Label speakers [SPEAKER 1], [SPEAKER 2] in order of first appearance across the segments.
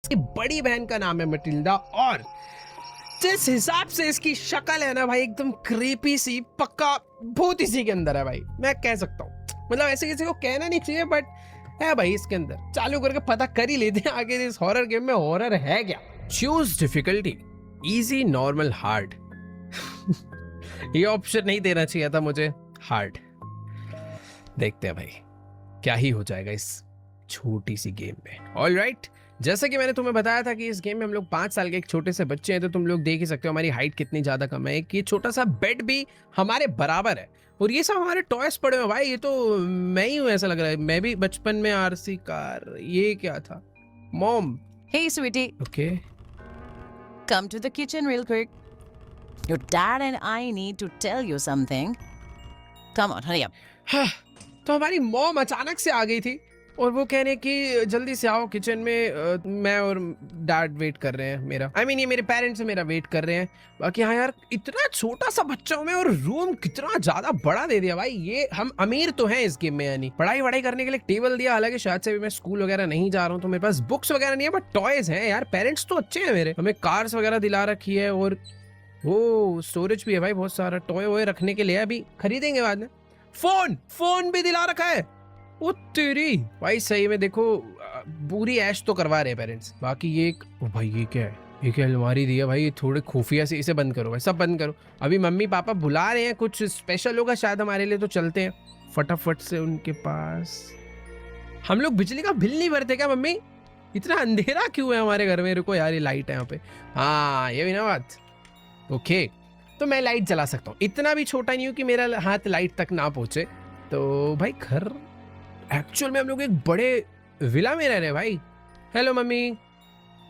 [SPEAKER 1] इसकी बड़ी बहन का नाम है मटिल्डा और जिस हिसाब से इसकी शक्ल है ना भाई एकदम क्रीपी सी, पक्का भूत इसी के अंदर है भाई, मैं कह सकता हूँ। मतलब ऐसे किसी को कहना नहीं चाहिए बट है भाई इसके अंदर। चालू करके पता कर ही लेते हैं आगे इस हॉरर गेम में हॉरर है क्या। Choose difficulty, easy, normal, hard. ये ऑप्शन नहीं देना चाहिए था मुझे, हार्ड। देखते हैं भाई क्या ही हो जाएगा इस छोटी सी गेम में। ऑलराइट, जैसा कि मैंने तुम्हें बताया था कि इस गेम में हम लोग 5 साल के एक छोटे से बच्चे हैं, तो तुम लोग देख ही सकते हो हमारी हाइट कितनी ज्यादा कम है। एक ये छोटा सा बेड भी हमारे बराबर है और ये सब हमारे टॉयज पड़े हुए हैं भाई। ये तो मैं ही हूँ ऐसा लग रहा है, मैं भी बचपन में आरसी कार, ये क्या था? Mom.
[SPEAKER 2] Hey, sweetie,
[SPEAKER 1] okay
[SPEAKER 2] come to the kitchen real quick. Your dad and I need to tell you something. Come on, hurry up.
[SPEAKER 1] हाँ, तो हमारी मॉम अचानक से आ गई थी और वो कह रहे कि जल्दी से आओ किचन में, मैं और डैड वेट कर रहे हैं मेरा, ये मेरे पेरेंट्स मेरा वेट कर रहे हैं। बाकी हाँ यार, इतना छोटा सा बच्चा हूं मैं और रूम कितना ज्यादा बड़ा दे दिया भाई। ये हम अमीर तो हैं इस गेम में, यानी पढ़ाई वढ़ाई करने के लिए टेबल दिया। हालांकि शायद से भी मैं स्कूल वगैरह नहीं जा रहा हूँ तो मेरे पास बुक्स वगैरह नहीं है, बट टॉयज हैं यार। पेरेंट्स तो अच्छे हैं मेरे, हमें कार्स वगैरह दिला रखी है और वो स्टोरेज भी है भाई, बहुत सारा टॉय वॉय रखने के लिए, अभी खरीदेंगे बाद में। फोन भी दिला रखा है। वो तेरी भाई, सही में देखो पूरी ऐश तो करवा रहे हैं पेरेंट्स। बाकी ये ओ भाई ये क्या है? ये क्या अलमारी दी है भाई? ये थोड़े खुफिया से, इसे बंद करो भाई, सब बंद करो। अभी मम्मी पापा बुला रहे हैं, कुछ स्पेशल होगा शायद हमारे लिए, तो चलते हैं फटाफट से उनके पास। हम लोग बिजली का बिल नहीं भरते क्या मम्मी? इतना अंधेरा क्यों है हमारे घर में? रुको यार, ये लाइट है यहाँ पे। हाँ ये भी ना बात। ओके, तो मैं लाइट जला सकता हूँ, इतना भी छोटा नहीं हूँ कि मेरा हाथ लाइट तक ना पहुंचे। तो भाई घर एक्चुअल में हम लोग एक बड़े विला में रह रहे हैं भाई। Hello mummy.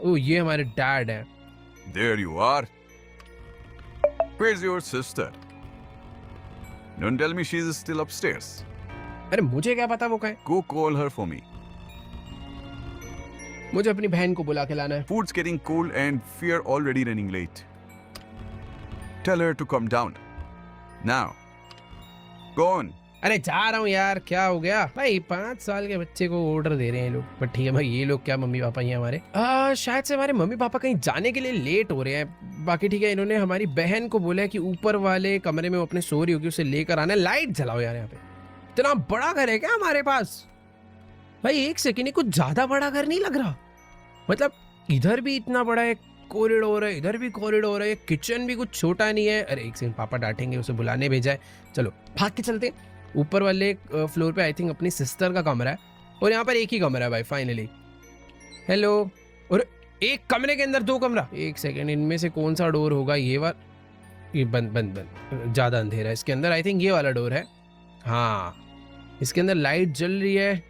[SPEAKER 1] ओ ये हमारे डैड हैं।
[SPEAKER 3] There you are. Where's your sister? Don't tell me she's still upstairs.
[SPEAKER 1] अरे मुझे क्या पता वो कहाँ है?
[SPEAKER 3] Go call her for me.
[SPEAKER 1] मुझे अपनी बहन को बुला के लाना है।
[SPEAKER 3] Food's getting cold and we're already running late. Tell her to come down. Now. Go on.
[SPEAKER 1] अरे जा रहा हूँ यार, क्या हो गया भाई? 5 साल के बच्चे को ऑर्डर दे रहे हैं लोग। बट ठीक है भाई, ये लोग क्या मम्मी पापा ही हैं हमारे? शायद से हमारे मम्मी पापा कहीं जाने के लिए लेट हो रहे हैं। बाकी ठीक है, इन्होंने हमारी बहन को बोला है कि ऊपर वाले कमरे में वो अपने सो रही होगी, उसे लेकर आना है। लाइट जलाओ यार यहाँ पे। इतना बड़ा घर है क्या हमारे पास? भाई एक सेकेंड, कुछ ज्यादा बड़ा घर नहीं लग रहा? मतलब इधर भी इतना बड़ा है कॉरिडोर है, इधर भी कॉरिडोर है, किचन भी कुछ छोटा नहीं है। अरे एक सेकंड, पापा डांटेंगे, उसे बुलाने भेजा है। चलो भाग के चलते हैं। ऊपर वाले फ्लोर पे आई थिंक अपनी सिस्टर का कमरा है और यहाँ पर एक ही कमरा है भाई फाइनली। हेलो। और एक कमरे के अंदर 2 कमरा। एक सेकेंड, इनमें से कौन सा डोर होगा? ये वाला? ये बंद बंद बंद, ज्यादा अंधेरा है इसके अंदर। आई थिंक ये वाला डोर है। हाँ, इसके अंदर लाइट जल रही है।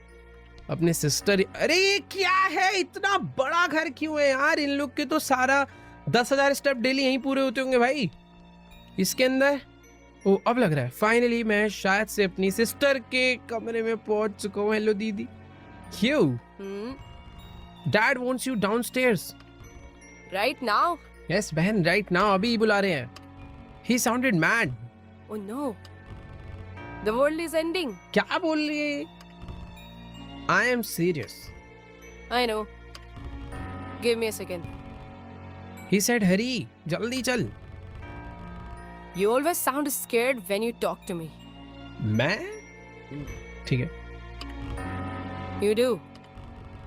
[SPEAKER 1] अपने सिस्टर, अरे ये क्या है? इतना बड़ा घर क्यों है यार? इन लोग के तो सारा 10,000 स्टेप डेली यहीं पूरे होते होंगे भाई इसके अंदर। ओ अब लग रहा है फाइनली मैं शायद से अपनी सिस्टर के कमरे में पहुंच चुका हूँ। हेलो दीदी। क्यों? Dad wants you downstairs.
[SPEAKER 4] Right now?
[SPEAKER 1] Yes बहन, राइट नाउ, अभी बुला रहे हैं। He sounded mad.
[SPEAKER 4] Oh no. The world is ending.
[SPEAKER 1] क्या बोल रही है? I am serious.
[SPEAKER 4] I know. Give me a second.
[SPEAKER 1] He said hurry, जल्दी चल।
[SPEAKER 4] You always sound scared when you talk to me.
[SPEAKER 1] मैं? ठीक है
[SPEAKER 4] You do.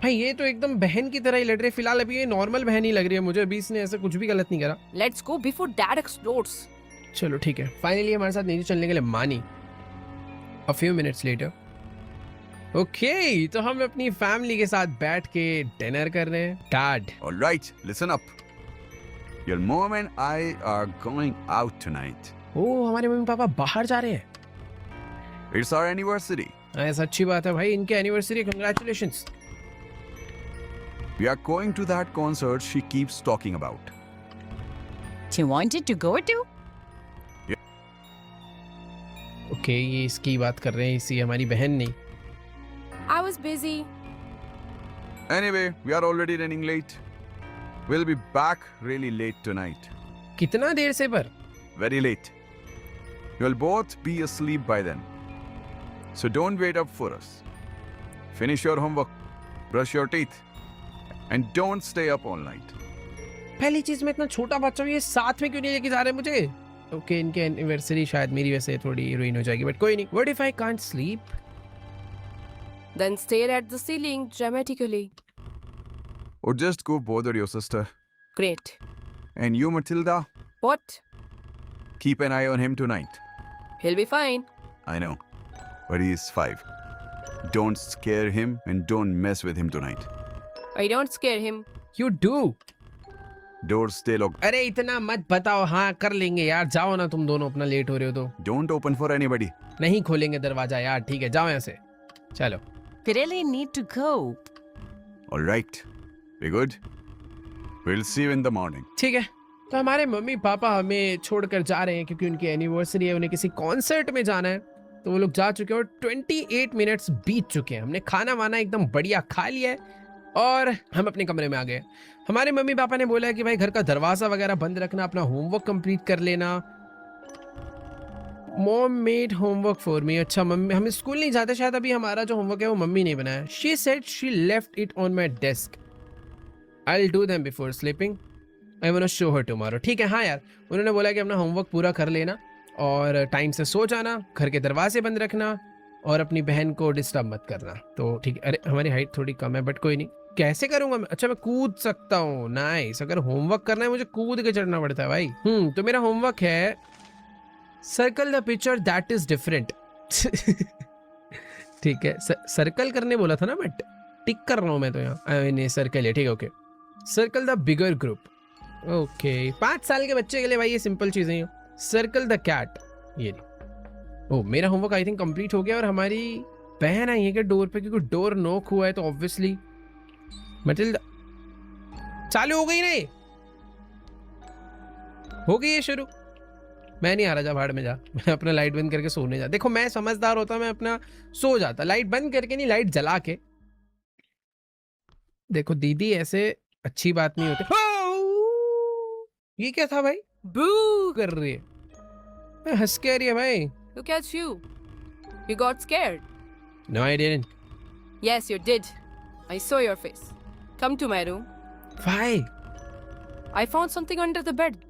[SPEAKER 1] भाई, ये तो एकदम बहन की तरह ही लड़ रही है। फिलहाल अभी ये नॉर्मल बहन ही लग रही है मुझे, अभी इसने ऐसा कुछ भी गलत नहीं करा।
[SPEAKER 4] Let's go before Dad explodes.
[SPEAKER 1] चलो ठीक है, फाइनली हमारे साथ नीचे चलने के लिए मानी। A few minutes later. Okay, तो हम अपनी फैमिली के साथ बैठ के डिनर कर रहे हैं। Dad.
[SPEAKER 3] All right, listen up. Your mom and I are going out tonight.
[SPEAKER 1] ओ हमारे मम्मी पापा बाहर जा रहे हैं।
[SPEAKER 3] It's our anniversary.
[SPEAKER 1] ऐसा अच्छी बात है भाई, इनके anniversary, congratulations.
[SPEAKER 3] We are going to that concert she keeps talking about.
[SPEAKER 2] You wanted to go to?
[SPEAKER 1] Okay, ये इसकी बात कर रहे हैं, इसी हमारी बहन नहीं।
[SPEAKER 4] I was busy.
[SPEAKER 3] Anyway, we are already running late. We'll be back really late tonight.
[SPEAKER 1] कितना देर से पर?
[SPEAKER 3] Very late. You'll both be asleep by then. So don't wait up for us. Finish your homework, brush your teeth, And don't stay up all night.
[SPEAKER 1] पहली चीज मैं इतना छोटा बच्चा हूँ, ये साथ में क्यों नहीं लेके जा रहे मुझे? ओके, इनके एनिवर्सरी शायद मेरी वजह से थोड़ी रुइन हो जाएगी, बट कोई नहीं. What if I can't sleep?
[SPEAKER 4] Then stare at the ceiling dramatically.
[SPEAKER 3] Or just go bother your sister.
[SPEAKER 4] Great.
[SPEAKER 3] And you, Matilda,
[SPEAKER 4] What?
[SPEAKER 3] keep an eye on him tonight.
[SPEAKER 4] He'll be fine.
[SPEAKER 3] I know, but he is 5. Don't scare him and don't mess with him tonight.
[SPEAKER 4] I don't scare him.
[SPEAKER 1] You do.
[SPEAKER 3] Doors stay locked.
[SPEAKER 1] अरे इतना मत बताओ, हाँ कर लेंगे यार, जाओ ना तुम दोनों, अपना लेट हो रहे हो तो.
[SPEAKER 3] Don't open for anybody.
[SPEAKER 1] नहीं खोलेंगे दरवाजा यार, ठीक है जाओ यहाँ से, चलो.
[SPEAKER 2] We really need to go.
[SPEAKER 3] All right. Be good. We'll see you in the morning.
[SPEAKER 1] ठीक है, तो हमारे मम्मी पापा हमें छोड़कर जा रहे हैं क्योंकि उनकी एनिवर्सरी है, उन्हें किसी कॉन्सर्ट में जाना है. तो वो लोग जा चुके हैं और 28 मिनट्स बीत चुके हैं. हमने खाना वाना एकदम बढ़िया खा लिया है और हम अपने कमरे में आ गए. हमारे मम्मी पापा ने बोला है कि भाई घर का दरवाजा वगैरह बंद रखना, अपना होमवर्क कंप्लीट कर लेना. Mom made homework for me. अच्छा, मम्मी, हम स्कूल नहीं जाते शायद, अभी हमारा जो होमवर्क है वो मम्मी ने बनाया. She said she left it on my desk. I will do them before sleeping. I want to show her tomorrow. ठीक है, हाँ यार, उन्होंने बोला कि अपना होमवर्क पूरा कर लेना और टाइम से सो जाना, घर के दरवाजे बंद रखना और अपनी बहन को डिस्टर्ब मत करना. तो ठीक है. अरे हमारी हाइट थोड़ी कम है, बट कोई नहीं. कैसे करूंगा मैं? अच्छा, मैं कूद सकता हूँ. नाइस. अगर होमवर्क करना है मुझे कूद के चढ़ना पड़ता है भाई. तो मेरा होमवर्क है circle the picture that is different. ठीक है, सर्कल करने बोला था ना, बट टिक कर रहा हूँ मैं तो यहाँ. नहीं, सर्कल है. ठीक है, okay. Circle the bigger group. Okay, 5 साल के बच्चे के लिए भाई ये सिंपल चीजें हैं. Circle the cat. ये नहीं. ओ, मेरा होमवर्क आई थिंक कंप्लीट हो गया और हमारी बहन आई है क्या डोर पे, क्योंकि डोर नॉक हुआ है तो ऑब्वियसली. मटिल्डा चालू हो गई नहीं? हो गई है शुरू. मैं नहीं आ रहा, जा भाड़ में जा. मैं अपना लाइट बंद करके सोने जा. देखो मैं समझदार होता, मैं अपना सो जाता, लाइट बंद करके नहीं, लाइट जला के. देखो दीदी, ऐसे अच्छी बात नहीं होती. ये क्या था भाई?
[SPEAKER 4] Boo!
[SPEAKER 1] कर रही है, हंस के आ रही है भाई.
[SPEAKER 4] Look at you. You got scared.
[SPEAKER 1] No, I didn't.
[SPEAKER 4] Yes, you did. I saw your face. Come to my room.
[SPEAKER 1] Why?
[SPEAKER 4] I found something under the bed.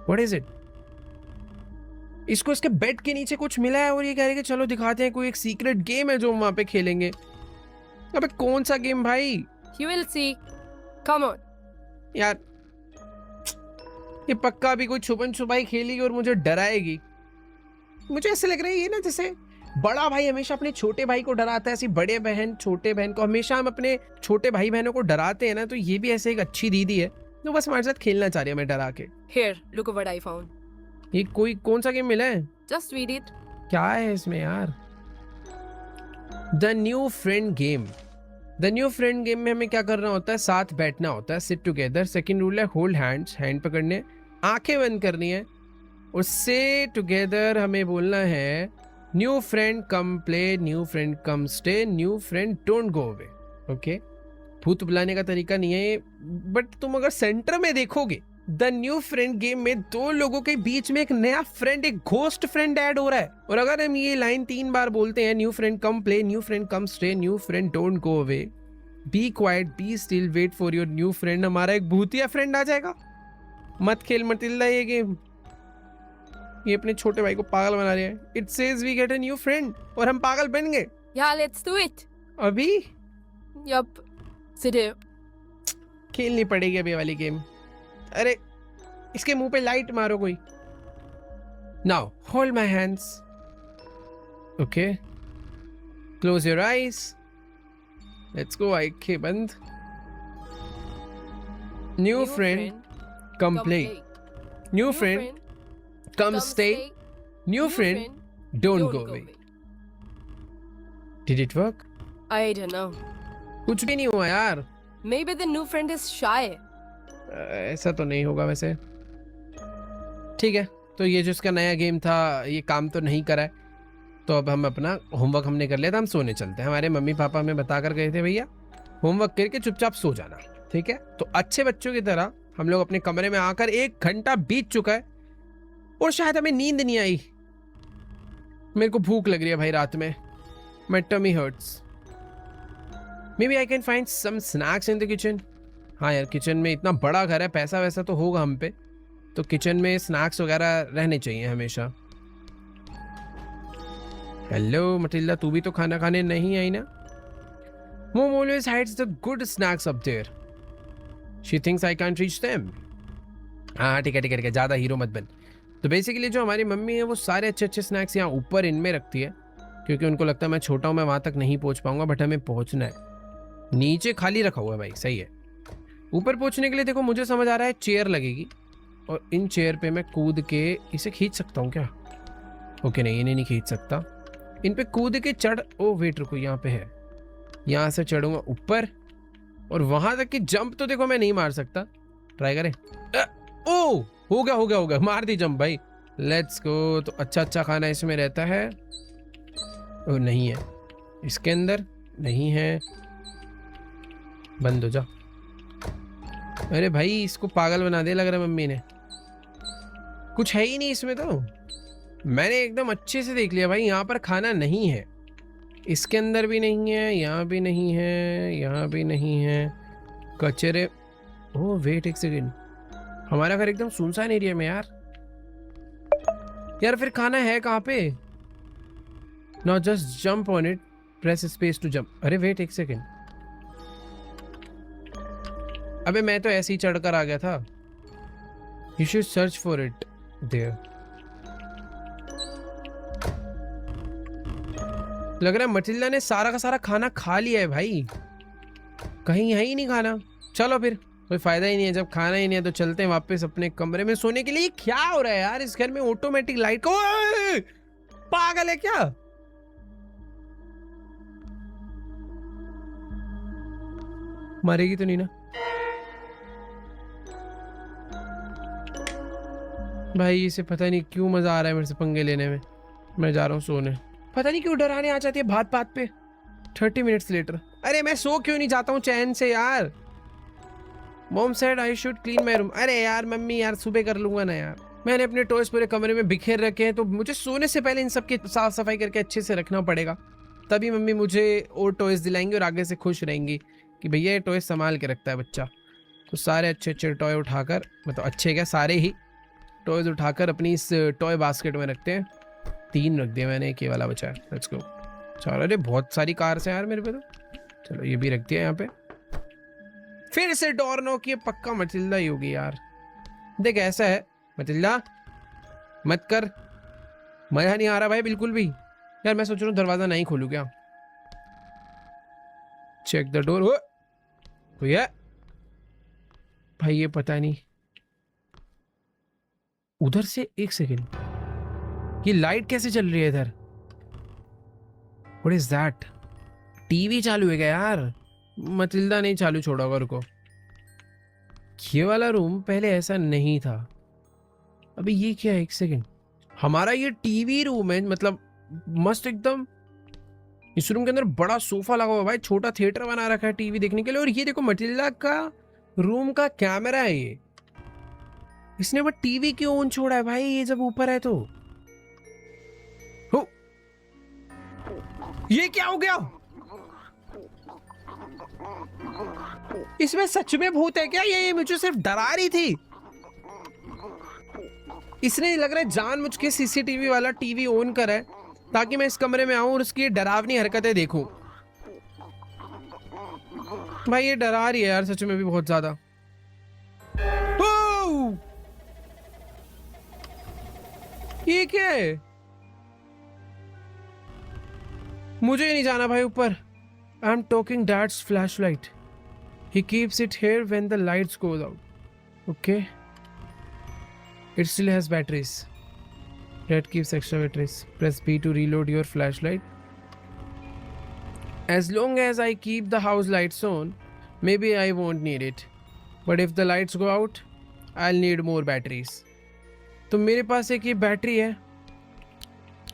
[SPEAKER 1] What is it? इसको इसके बेड के नीचे कुछ मिला है और ये कह रहे हैं कि चलो दिखाते हैं, कोई एक सीक्रेट गेम है जो हम वहां पे खेलेंगे. अबे कौन सा गेम भाई?
[SPEAKER 4] You will see. Come on.
[SPEAKER 1] यार ये पक्का भी कोई छुपन छुपाई खेलेगी और मुझे डराएगी. मुझे ऐसे लग रहा है ये ना, जैसे बड़ा भाई हमेशा अपने छोटे भाई को डराता है, ऐसी बड़े बहन छोटे बहन को, हमेशा हम अपने छोटे भाई बहनों को डराते हैं ना, तो ये भी ऐसे एक अच्छी दीदी है जो बस हमारे साथ खेलना चाह रही है हमें डरा के.
[SPEAKER 4] Here, look what I found.
[SPEAKER 1] ये कोई कौन सा गेम मिला है?
[SPEAKER 4] Just read it.
[SPEAKER 1] क्या है इसमें यार? The new friend game. The new friend game में हमें क्या करना होता है? साथ बैठना होता है, सिट टुगेदर. सेकंड रूल है होल्ड हैंड्स, हैंड पकड़ने, आंखें बंद करनी है और से टुगेदर हमें बोलना है new friend come play, new friend come stay, new friend don't go away. Okay, भूत बुलाने का तरीका नहीं है, बट तुम अगर सेंटर में देखोगे द न्यू फ्रेंड गेम में 2 लोगों के बीच में एक नया फ्रेंड, एक घोस्ट फ्रेंड ऐड हो रहा है. और अगर हम ये लाइन 3 बार बोलते हैं, new friend come play, new friend come stay, new friend don't go away, be quiet, be still, wait for your new friend, हमारा एक भूतिया फ्रेंड आ जाएगा. मत खेल मटिल्डा ये गेम, ये अपने छोटे भाई को पागल बना रहे हैं. It says we get a new friend और हम पागल बन गए.
[SPEAKER 4] Yeah, let's do it.
[SPEAKER 1] अभी
[SPEAKER 4] Yup. Sit here.
[SPEAKER 1] खेलनी पड़ेगी अभी वाली गेम. अरे इसके मुंह पे लाइट मारो कोई. Now hold my hands. Okay, close your eyes. Let's go. आंखें बंद. New friend come
[SPEAKER 4] come
[SPEAKER 1] play,
[SPEAKER 4] play.
[SPEAKER 1] New friend come
[SPEAKER 4] come
[SPEAKER 1] stay,
[SPEAKER 4] stay.
[SPEAKER 1] New
[SPEAKER 4] New
[SPEAKER 1] friend
[SPEAKER 4] friend,
[SPEAKER 1] don't
[SPEAKER 4] don't
[SPEAKER 1] go
[SPEAKER 4] go
[SPEAKER 1] away.
[SPEAKER 4] away.
[SPEAKER 1] Did it work?
[SPEAKER 4] I don't know.
[SPEAKER 1] कुछ भी नहीं हुआ यार.
[SPEAKER 4] Maybe the new friend is shy.
[SPEAKER 1] ऐसा तो नहीं होगा वैसे. ठीक है, तो ये जो इसका नया गेम था ये काम तो नहीं करा है, तो अब हम अपना होमवर्क हमने कर लिया था, हम सोने चलते हैं. हमारे मम्मी पापा हमें बता कर गए थे भैया होमवर्क करके चुपचाप सो जाना. ठीक है, तो अच्छे बच्चों की तरह हम लोग अपने कमरे में आकर 1 घंटा बीत चुका है और शायद हमें नींद नहीं आई. मेरे को भूख लग रही है भाई रात में. My tummy hurts. Maybe I can find some snacks in the kitchen. हाँ यार, किचन में इतना बड़ा घर है, पैसा वैसा तो होगा हम पे, तो किचन में स्नैक्स वगैरह रहने चाहिए हमेशा। हेलो मटिल्डा, तू भी तो खाना खाने नहीं आई ना? Mom always hides the good snacks up there. She thinks I can't reach them. हाँ ठीक है ठीक है ठीक है, ज़्यादा हीरो मत बन। तो बेसिकली जो हमारी मम्मी है वो सारे अच्छे अच्छे स्नैक्स यहाँ ऊपर इनमें रखती है, क्योंकि उनको लगता है मैं छोटा हूँ, मैं वहाँ तक नहीं पहुँच पाऊंगा, बट हमें पहुँचना है। नीचे खाली रखा हुआ है भाई, सही है। ऊपर पहुँचने के लिए देखो मुझे समझ आ रहा है चेयर लगेगी, और इन चेयर पे मैं कूद के इसे खींच सकता हूँ क्या? ओके नहीं, इन्हें नहीं खींच सकता। इन पे कूद के चढ़, ओ वेट रुको, यहाँ पे है, यहाँ से चढ़ूंगा ऊपर, और वहां तक की जंप तो देखो मैं नहीं मार सकता। ट्राई करें। ओ हो गया हो गया हो गया, मार दी जंप भाई। Let's go. तो अच्छा अच्छा खाना इसमें रहता है? ओ नहीं है, इसके अंदर नहीं है, बंद हो जा। अरे भाई इसको पागल बना दे लग रहा है मम्मी ने, कुछ है ही नहीं इसमें। तो मैंने एकदम अच्छे से देख लिया भाई, यहाँ पर खाना नहीं है, इसके अंदर भी नहीं है, यहाँ भी नहीं है, यहाँ भी नहीं है, कचरे। ओह वेट एक सेकेंड, हमारा घर एकदम सुनसान एरिया में यार। यार फिर खाना है कहाँ पे? Now just jump on it, press space to jump. अरे वेट एक सेकेंड, अबे मैं तो ऐसे ही चढ़कर आ गया था। You should search for it there. लग रहा है मटिल्डा ने सारा का सारा खाना खा लिया है भाई, कहीं है ही नहीं खाना। चलो फिर कोई फायदा ही नहीं है, जब खाना ही नहीं है तो चलते हैं वापस अपने कमरे में सोने के लिए। ये क्या हो रहा है यार इस घर में? ऑटोमेटिक लाइट को, पागल है क्या? मरेगी तो नहीं ना भाई? इसे पता नहीं क्यों मजा आ रहा है मेरे से पंगे लेने में। मैं जा रहा हूँ सोने। पता नहीं क्यों डराने आ जाती है बात बात पे। 30 मिनट्स लेटर। अरे मैं सो क्यों नहीं जाता हूँ चैन से यार? Mom said I should clean my room. अरे यार मम्मी यार, सुबह कर लूंगा ना यार। मैंने अपने टॉयज पूरे कमरे में बिखेर रखे हैं, तो मुझे सोने से पहले इन सब की साफ सफाई करके अच्छे से रखना पड़ेगा, तभी मम्मी मुझे और टॉयज दिलाएंगी और आगे से खुश रहेंगी कि भैया ये टॉयज संभाल के रखता है बच्चा। तो सारे अच्छे अच्छे टॉय उठाकर, मतलब अच्छे क्या, सारे ही टॉयज उठाकर अपनी इस टॉय बास्केट में रखते हैं। 3 रख दिए मैंने, एक ये वाला बचा है। Let's go. चलो, अरे बहुत सारी कार्स हैं यार मेरे पे तो। चलो ये भी रख दिया यहाँ पे। फिर से डोर नॉक, ये पक्का मटिल्डा ही होगी यार। देख ऐसा है मटिल्डा, मत कर, मजा नहीं आ रहा भाई बिल्कुल भी। यार मैं सोच रहा हूँ दरवाजा नहीं खोलूं क्या। Check the door. कोई है भाई? ये पता नहीं, उधर से। एक सेकेंड, ये लाइट कैसे चल रही है इधर? What is that? टीवी चालू है क्या यार? मटिल्डा नहीं चालू छोड़ा होगा, रुको। ये वाला रूम पहले ऐसा नहीं था। अभी ये क्या है? एक सेकेंड, हमारा ये टीवी रूम है, मतलब मस्त एकदम। इस रूम के अंदर बड़ा सोफा लगा हुआ है भाई, छोटा थिएटर बना रखा है टीवी देखने के लिए। और ये देखो मटिल्डा का रूम का कैमरा है ये। इसने बस टीवी क्यों ऑन छोड़ा है भाई, ये जब ऊपर है तो? हो, ये क्या हो गया? इसमें सच में भूत है क्या? ये मुझे सिर्फ डरा रही थी। इसने लग रहा है जानबूझ के सीसीटीवी वाला टीवी ऑन करा है ताकि मैं इस कमरे में आऊं और उसकी डरावनी हरकतें देखूं। भाई ये डरा रही है यार सच में भी बहुत ज्यादा। ये क्या है? मुझे नहीं जाना भाई ऊपर। I am talking dad's flashlight. He keeps it here when the lights goes out. Okay. It still has batteries. Dad keeps extra batteries. Press B to reload your flashlight. As long as I keep the house lights on, maybe I won't need it. But if the lights go out, I'll need more batteries. तो मेरे पास एक ये battery है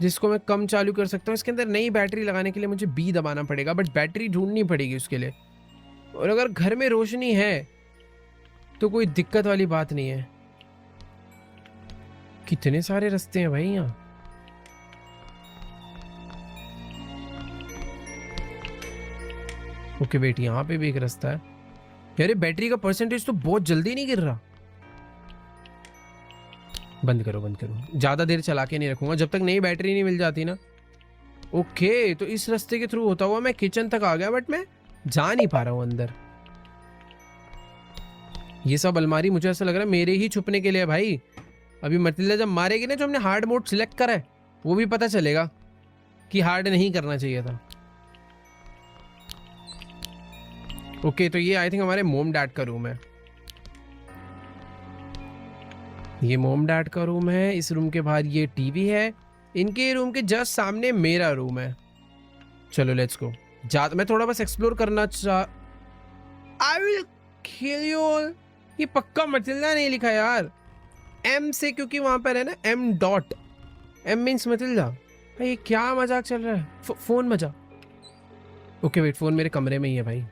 [SPEAKER 1] जिसको मैं कम चालू कर सकता हूँ। इसके अंदर नई बैटरी लगाने के लिए मुझे B दबाना पड़ेगा, बट बैटरी ढूंढनी पड़ेगी उसके लिए। और अगर घर में रोशनी है तो कोई दिक्कत वाली बात नहीं है। कितने सारे रास्ते हैं भाई यहाँ। ओके वेट, यहाँ पे भी एक रास्ता है। यार ये बैटरी का परसेंटेज तो बहुत जल्दी नहीं गिर रहा। बंद करो बंद करो, ज्यादा देर चला के नहीं रखूंगा जब तक नई बैटरी नहीं मिल जाती ना। ओके तो इस रास्ते के थ्रू होता हुआ मैं किचन तक आ गया, बट मैं जा नहीं पा रहा हूं अंदर। ये सब अलमारी मुझे ऐसा लग रहा है मेरे ही छुपने के लिए भाई। अभी मटिल्डा जब मारेगी ना, जो हमने हार्ड मोड सिलेक्ट करा है वो भी पता चलेगा कि हार्ड नहीं करना चाहिए था। ओके तो ये आई थिंक हमारे मोम डैड का रूम है। ये मोम डैड का रूम है। इस रूम के बाहर ये टीवी है। इनके रूम के जस्ट सामने मेरा रूम है। चलो लेट्स गो। मैं थोड़ा बस एक्सप्लोर करना I will kill you all. ये पक्का मटिल्डा नहीं लिखा यार, एम से, क्योंकि वहां पर है ना M dot, M means Matilda. भाई ये क्या मजाक चल रहा है? फोन बजा। ओके वेट, फोन मेरे कमरे में ही है भाई।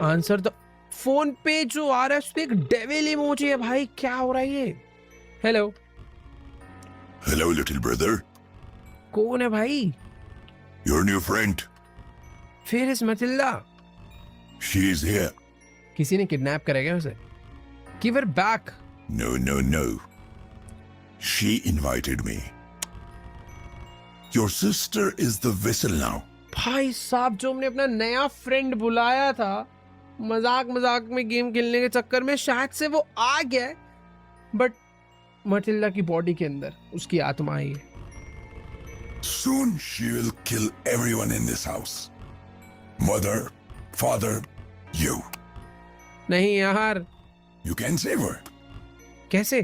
[SPEAKER 1] आंसर द फोन पे जो आ रहा है उस पे एक डेविल इमोजी है भाई। क्या हो रहा है ये? Hello
[SPEAKER 5] Hello, little brother.
[SPEAKER 1] कौन है भाई?
[SPEAKER 5] Your new friend.
[SPEAKER 1] फिर इस मटिल्डा
[SPEAKER 5] She is here.
[SPEAKER 1] किसी ने किडनैप करेगा उसे। Give her back.
[SPEAKER 5] No, no, no. She invited me. Your sister is the vessel now.
[SPEAKER 1] भाई साहब, जो हमने अपना नया फ्रेंड बुलाया था मजाक मजाक में गेम खेलने के चक्कर में, शायद से वो आ गया है, बट मटिल्डा की बॉडी के अंदर उसकी आत्मा आई है।
[SPEAKER 5] Soon she will kill everyone in this house. Mother, father, you.
[SPEAKER 1] नहीं यार,
[SPEAKER 5] You can save her.
[SPEAKER 1] कैसे?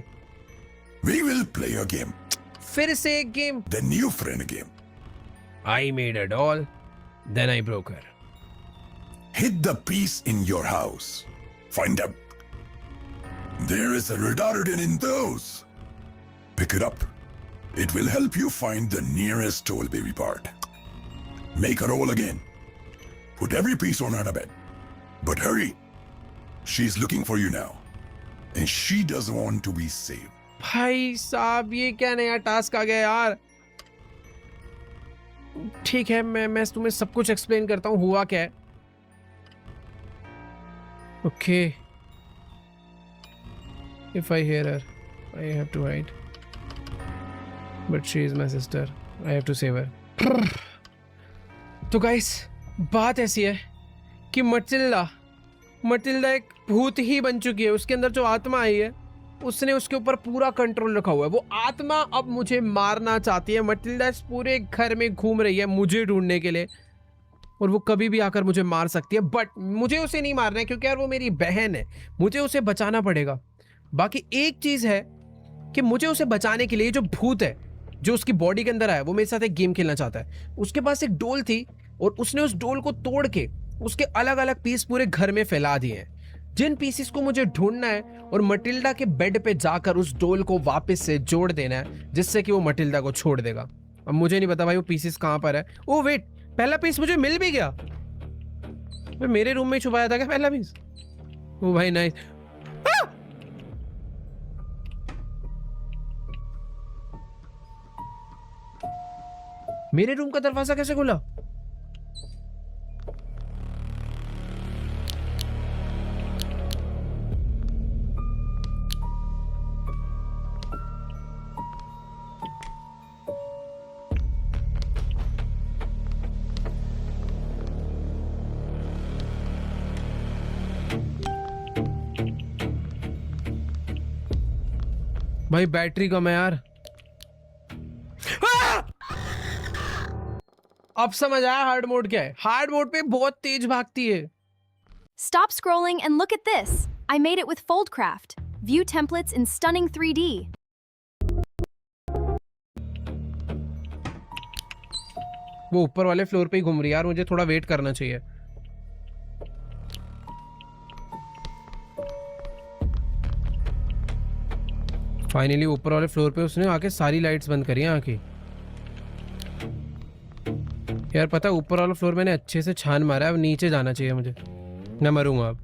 [SPEAKER 5] We will play a game.
[SPEAKER 1] फिर से एक game.
[SPEAKER 5] The new friend game.
[SPEAKER 1] I made a doll, then I broke her.
[SPEAKER 5] Hit the piece in your house. Find them. There is a retardant in those. Pick it up. It will help you find the nearest toll baby part. Make a roll again. Put every piece on her bed. But hurry. She's looking for you now. And she doesn't want to be saved.
[SPEAKER 1] भाई साहब, ये क्या नया task आ गया यार? ठीक है, मैं तुम्हें सब कुछ एक्सप्लेन करता हूँ हुआ क्या है। Okay, if I hear her I have to hide, but she is my sister, I have to save her. तो गाइस, बात ऐसी है कि मटिल्डा एक भूत ही बन चुकी है। उसके अंदर जो आत्मा आई है उसने उसके ऊपर पूरा कंट्रोल रखा हुआ है। वो आत्मा अब मुझे मारना चाहती है। मटिल्डा इस पूरे घर में घूम रही है मुझे ढूंढने के लिए, और वो कभी भी आकर मुझे मार सकती है, बट मुझे उसे नहीं मारना है क्योंकि यार वो मेरी बहन है। मुझे उसे बचाना पड़ेगा। बाकी एक चीज है कि मुझे उसे बचाने के लिए जो भूत है जो उसकी बॉडी के अंदर आया, वो मेरे साथ एक गेम खेलना चाहता है। उसके पास एक डोल थी और उसने उस डोल को तोड़ के उसके अलग अलग पीस पूरे घर में फैला दिए हैं। जिन पीसेस को मुझे ढूंढना है और मटिल्डा के बेड पे जाकर उस डोल को वापस से जोड़ देना है, जिससे कि वो मटिल्डा को छोड़ देगा। अब मुझे नहीं पता भाई वो पीसेस कहां पर है। ओ वेट, पहला पीस मुझे मिल भी गया। मेरे रूम में छुपाया था क्या पहला पीस? ओ भाई नाइस। मेरे रूम का दरवाजा कैसे खुला? भाई बैटरी कम है यार। अब समझ आया हार्ड मोड क्या है। हार्ड मोड पे बहुत तेज भागती है।
[SPEAKER 6] Stop scrolling and look at this. I made it with Foldcraft. View templates in stunning 3D.
[SPEAKER 1] वो ऊपर वाले फ्लोर पे ही घूम रही है यार, मुझे थोड़ा वेट करना चाहिए। फाइनली ऊपर वाले फ्लोर पे उसने आके सारी लाइट्स बंद करी हैं आके। यार पता है ऊपर वाला फ्लोर मैंने अच्छे से छान मारा है, अब नीचे जाना चाहिए मुझे, मैं मरूंगा अब।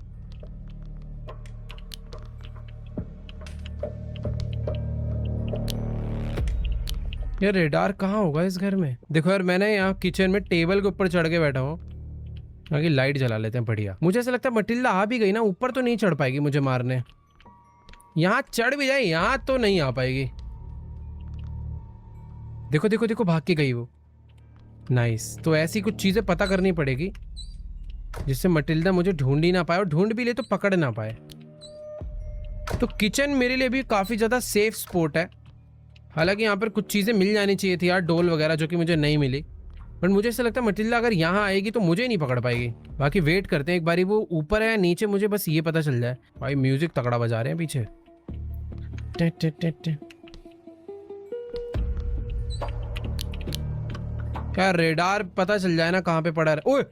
[SPEAKER 1] यार रेडार कहाँ होगा इस घर में? देखो यार, मैंने यहाँ किचन में टेबल के ऊपर चढ़ के बैठा हूँ, आगे लाइट जला लेते हैं, बढ़िया। मुझे ऐसा लगता है मटिल्डा आ भी गई ना, ऊपर तो नहीं चढ़ पाएगी मुझे मारने। यहाँ चढ़ भी जाए, यहाँ तो नहीं आ पाएगी। देखो देखो देखो, भाग के गई वो। नाइस। तो ऐसी कुछ चीजें पता करनी पड़ेगी जिससे मटिल्डा मुझे ढूंढ ही ना पाए, और ढूंढ भी ले तो पकड़ ना पाए। तो किचन मेरे लिए भी काफी ज्यादा सेफ स्पॉट है। हालांकि यहाँ पर कुछ चीजें मिल जानी चाहिए थी यार, डोल वगैरह, जो कि मुझे नहीं मिली। बट मुझे ऐसा लगता है मटिल्डा अगर यहाँ आएगी तो मुझे नहीं पकड़ पाएगी। बाकी वेट करते हैं एक बारी, वो ऊपर है या नीचे, मुझे बस ये पता चल जाए। भाई म्यूजिक तगड़ा बजा रहे हैं पीछे। टे टे टे टे। क्या रेडार पता चल जाए ना कहाँ पे पड़ा है। ओए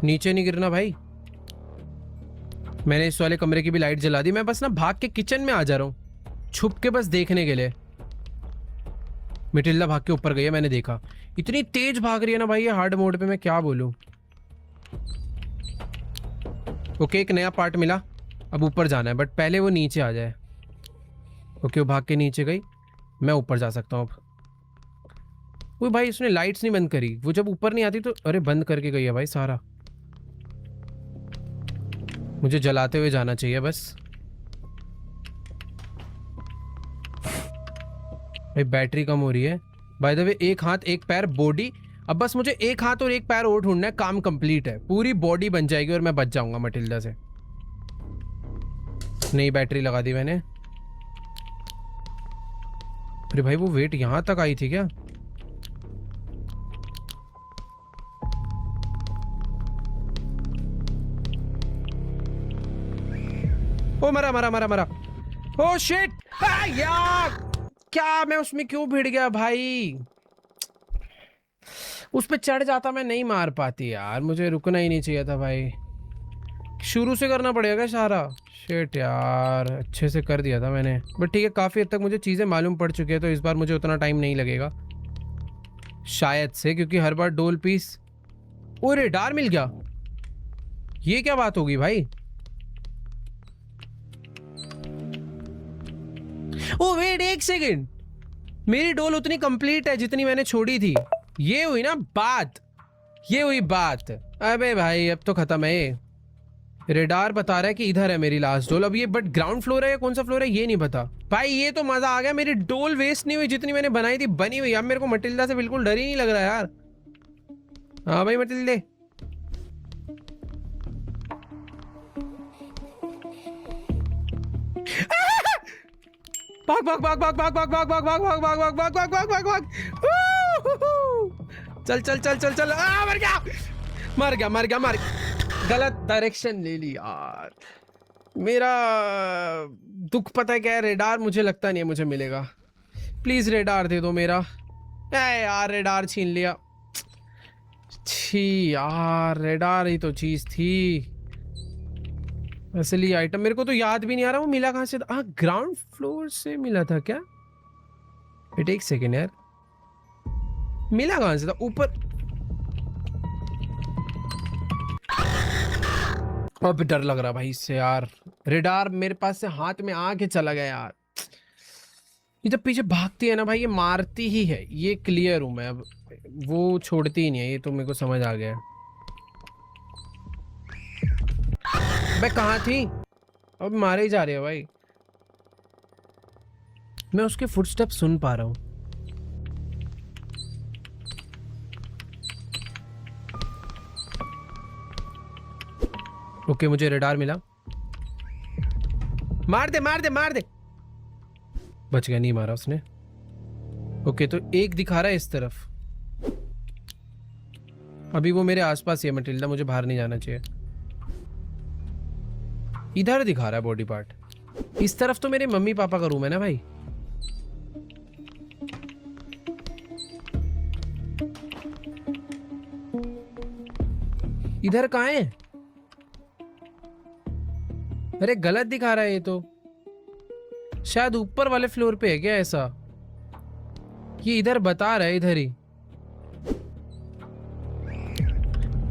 [SPEAKER 1] नीचे नहीं गिरना भाई। मैंने इस वाले कमरे की भी लाइट जला दी। मैं बस ना भाग के किचन में आ जा रहा हूँ, छुप के बस देखने के लिए। मटिल्डा भाग के ऊपर गई है, मैंने देखा। इतनी तेज भाग रही है ना भाई ये हार्ड मोड पे, मैं क्या बोलूं। ओके, एक नया पार्ट मिला। अब ऊपर जाना है, बट पहले वो नीचे आ जाए। ओके, वो भाग के नीचे गई, मैं ऊपर जा सकता हूँ अब। वो भाई उसने लाइट्स नहीं बंद करी, वो जब ऊपर नहीं आती तो। अरे बंद करके गई है भाई सारा। मुझे जलाते हुए जाना चाहिए बस। भाई बैटरी कम हो रही है। बाय द वे, एक हाथ एक पैर बॉडी। अब बस मुझे एक हाथ और एक पैर और ढूंढना है, काम कंप्लीट है। पूरी बॉडी बन जाएगी और मैं बच जाऊंगा मटिल्डा से। नई बैटरी लगा दी मैंने। अरे भाई वो वेट यहां तक आई थी क्या? ओ मरा मरा मरा मरा। ओ शिट यार, क्या मैं उसमें क्यों भिड़ गया भाई? उस पे चढ़ जाता मैं नहीं मार पाती यार, मुझे रुकना ही नहीं चाहिए था भाई। शुरू से करना पड़ेगा सारा। शिट यार, अच्छे से कर दिया था मैंने। बट ठीक है, काफ़ी हद तक मुझे चीज़ें मालूम पड़ चुकी है, तो इस बार मुझे उतना टाइम नहीं लगेगा शायद से, क्योंकि हर बार डोल पीस। ओ रेडार मिल गया, ये क्या बात होगी भाई? ओ वेट एक सेकेंड, मेरी डोल उतनी कंप्लीट है जितनी मैंने छोड़ी थी। ये हुई ना बात, ये हुई बात। अबे भाई अब तो खत्म है ये। रेडार बता रहा है कि इधर है मेरी लास्ट डोल। अब ये बट ग्राउंड फ्लोर है या कौन सा फ्लोर है ये नहीं पता। भाई ये तो मजा आ गया, मेरी डोल वेस्ट नहीं हुई, जितनी मैंने बनाई थी बनी हुई। अब मेरे को मटिल्डा से बिल्कुल डर ही नहीं लग रहा यार। हाँ भाई मटिल्डे, भाग भाग भाग भाग भाग भाग भाग भाग भाग भाग भाग भाग भाग भाग भाग भाग। चल चल चल चल चल। मर गया मर गया मर गया मर गया। गलत डायरेक्शन ले ली यार। मेरा दुख पता है क्या है, रेडार मुझे लगता नहीं है मुझे मिलेगा। प्लीज रेडार दे दो मेरा। यार रेडार छीन लिया। छी यार, रेडार ही तो चीज थी, असली आइटम। मेरे को तो याद भी नहीं आ रहा वो मिला कहाँ से था। हाँ ग्राउंड फ्लोर से मिला था क्या? वेट एक सेकेंड यार, मिला कहाँ से था? ऊपर। अब डर लग रहा भाई इससे यार। रेडार मेरे पास से हाथ में आके चला गया यार। ये जब पीछे भागती है ना भाई, ये मारती ही है, ये क्लियर हूं मैं। अब वो छोड़ती ही नहीं है, ये तो मेरे को समझ आ गया। मैं कहाँ थी? अब मारे ही जा रहे हो भाई। मैं उसके फुटस्टेप सुन पा रहा हूं। ओके, मुझे रेडार मिला। मार दे मार दे मार दे। बच गया, नहीं मारा उसने। ओके, तो एक दिखा रहा है इस तरफ। अभी वो मेरे आसपास ही है मटिल्डा, मुझे बाहर नहीं जाना चाहिए। इधर दिखा रहा है बॉडी पार्ट। इस तरफ तो मेरे मम्मी पापा का रूम है ना भाई। इधर कहाँ है? अरे गलत दिखा रहा है ये तो। शायद ऊपर वाले फ्लोर पे है क्या ऐसा? ये इधर बता रहा है, इधर ही।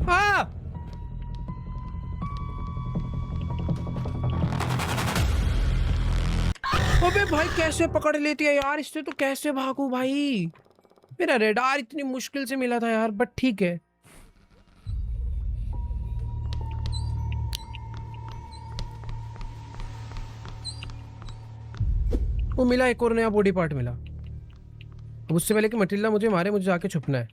[SPEAKER 1] हाँ! अबे भाई कैसे पकड़ लेती है यार, इससे तो कैसे भागू भाई? मेरा रेडार इतनी मुश्किल से मिला था यार, बट ठीक है। वो मिला, एक और नया बॉडी पार्ट मिला। अब उससे पहले कि मटिल्डा मुझे मारे, मुझे जाके छुपना है।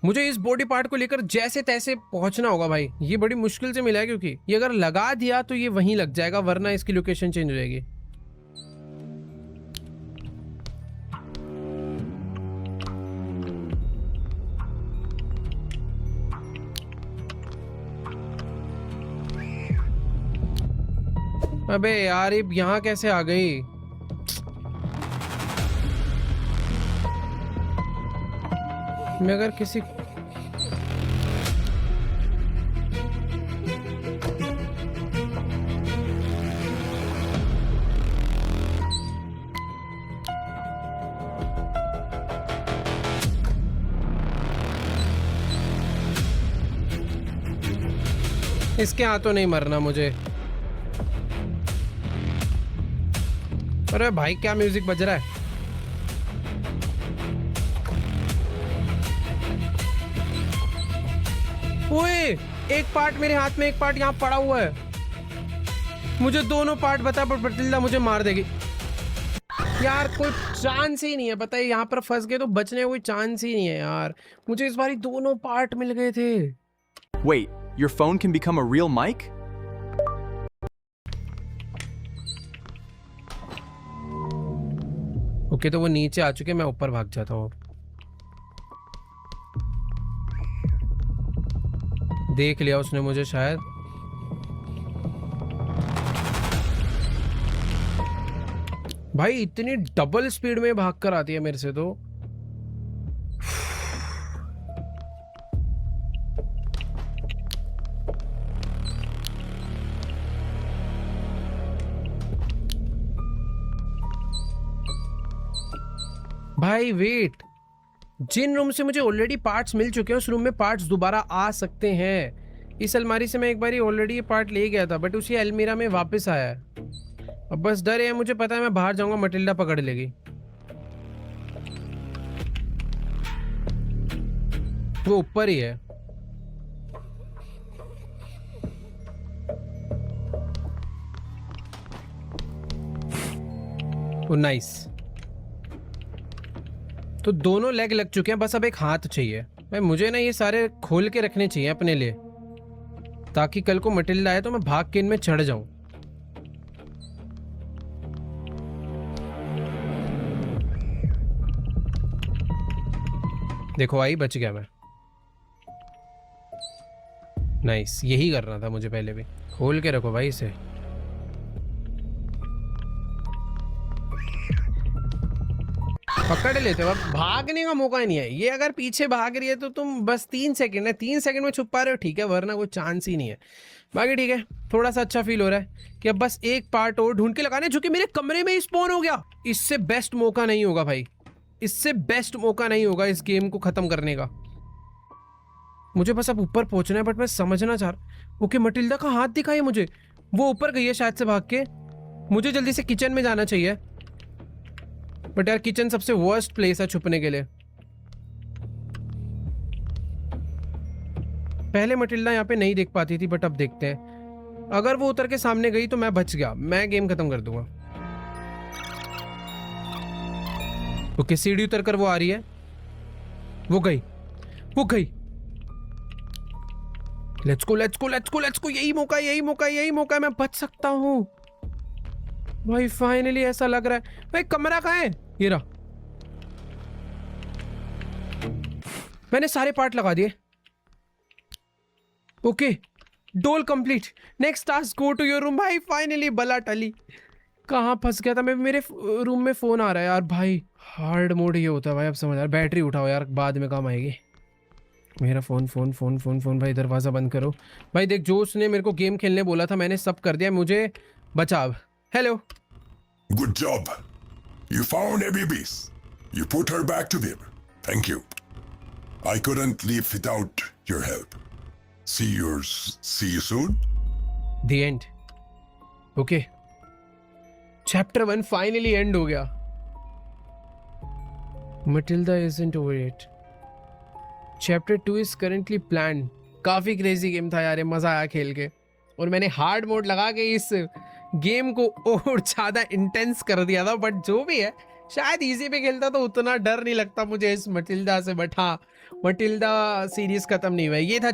[SPEAKER 1] मुझे इस बॉडी पार्ट को लेकर जैसे तैसे पहुंचना होगा भाई। ये बड़ी मुश्किल से मिला है, क्योंकि ये अगर लगा दिया तो ये वहीं लग जाएगा, वरना इसकी लोकेशन चेंज हो जाएगी। अबे यार, ये यहाँ कैसे आ गई? मैं अगर किसी इसके हाथों नहीं मरना मुझे। अरे भाई, क्या म्यूजिक बज रहा है? ओए, एक पार्ट मेरे हाथ में, एक पार्ट यहाँ पड़ा हुआ है। मुझे दोनों पार्ट बता, पर मटिल्डा मुझे मार देगी यार। कोई चांस ही नहीं है, पता है। यहाँ पर फंस गए तो बचने का कोई चांस ही नहीं है यार। मुझे इस बारी दोनों पार्ट मिल गए थे।
[SPEAKER 7] Wait, your phone can become a real mic?
[SPEAKER 1] Okay, तो वो नीचे आ चुके, मैं ऊपर भाग जाता हूँ। देख लिया उसने मुझे शायद। भाई इतनी डबल स्पीड में भाग कर आती है मेरे से तो। भाई वेट, जिन रूम से मुझे ऑलरेडी पार्ट्स मिल चुके हैं, उस रूम में पार्ट्स दोबारा आ सकते हैं। इस अलमारी से मैं एक बार ऑलरेडी ये पार्ट ले गया था, बट उसी अलमीरा में वापस आया है। अब बस डर है, मुझे पता है मैं बाहर जाऊंगा मटिल्डा पकड़ लेगी। वो ऊपर ही है। ओ नाइस। तो दोनों लेग लग चुके हैं, बस अब एक हाथ चाहिए। भाई मुझे ना ये सारे खोल के रखने चाहिए अपने लिए, ताकि कल को मटिल्डा आए तो मैं भाग के इनमें चढ़ जाऊं। देखो आई, बच गया मैं। नाइस, यही करना था मुझे पहले भी। खोल के रखो भाई इसे। पकड़ लेते हो, अब भागने का मौका ही नहीं है। ये अगर पीछे भाग रही है तो तुम बस 3 सेकंड है, 3 सेकंड में छुप पा रहे हो, ठीक है, वरना कोई चांस ही नहीं है। बाकी ठीक है, थोड़ा सा अच्छा फील हो रहा है कि अब बस एक पार्ट और ढूंढ के लगाने, जो कि मेरे कमरे में ही स्पॉन हो गया। इससे बेस्ट मौका नहीं होगा भाई, इससे बेस्ट मौका नहीं होगा इस गेम को खत्म करने का। मुझे बस अब ऊपर पहुंचना है, बट मैं समझना चाह रहा। ओके, मटिल्डा का हाथ दिखाई मुझे, वो ऊपर गई है शायद से भाग के। मुझे जल्दी से किचन में जाना चाहिए, बट यार किचन सबसे वर्स्ट प्लेस है छुपने के लिए। पहले मटिल्डा यहाँ पे नहीं देख पाती थी, बट अब देखते हैं। अगर वो उतर के सामने गई तो मैं बच गया, मैं गेम खत्म कर दूंगा। ओके, सीढ़ी उतर कर वो आ रही है, वो गई, वो गई। Let's go, let's go, let's go, let's go. यही मौका, यही मौका, यही मौका, मैं बच सकता हूँ भाई। फाइनली ऐसा लग रहा है। भाई कमरा कहाँ है? ये रहा। मैंने सारे पार्ट लगा दिए। Okay, doll complete. Next task, go to your room. भाई फाइनली बला टली। कहाँ फंस गया था मैं? मेरे रूम में फोन आ रहा है यार। भाई हार्ड मोड ये होता है भाई, अब समझ आ रहा। बैटरी उठाओ यार, बाद में काम आएगी। मेरा phone phone phone phone phone भाई दरवाजा बंद करो। भाई देख, जो उसने मेरे को गेम खेलने बोला था मैंने सब कर दिया, मुझे बचाव। Hello.
[SPEAKER 5] Good job. You found Abby Beast. You put her back to them. Thank you. I couldn't leave without your help. See you soon.
[SPEAKER 1] The end. Okay. Chapter 1 finally and हो गया। Matilda isn't over yet. Chapter 2 is currently planned. काफी crazy game था यार, ये मजा आया खेल के। और मैंने हार्ड मोड लगा के इस गेम को और ज्यादा इंटेंस कर दिया था, बट जो भी है शायद इजी पे खेलता तो उतना डर नहीं लगता मुझे इस मटिल्डा से। बट हाँ, मटिल्डा सीरीज खत्म नहीं हुआ है। ये था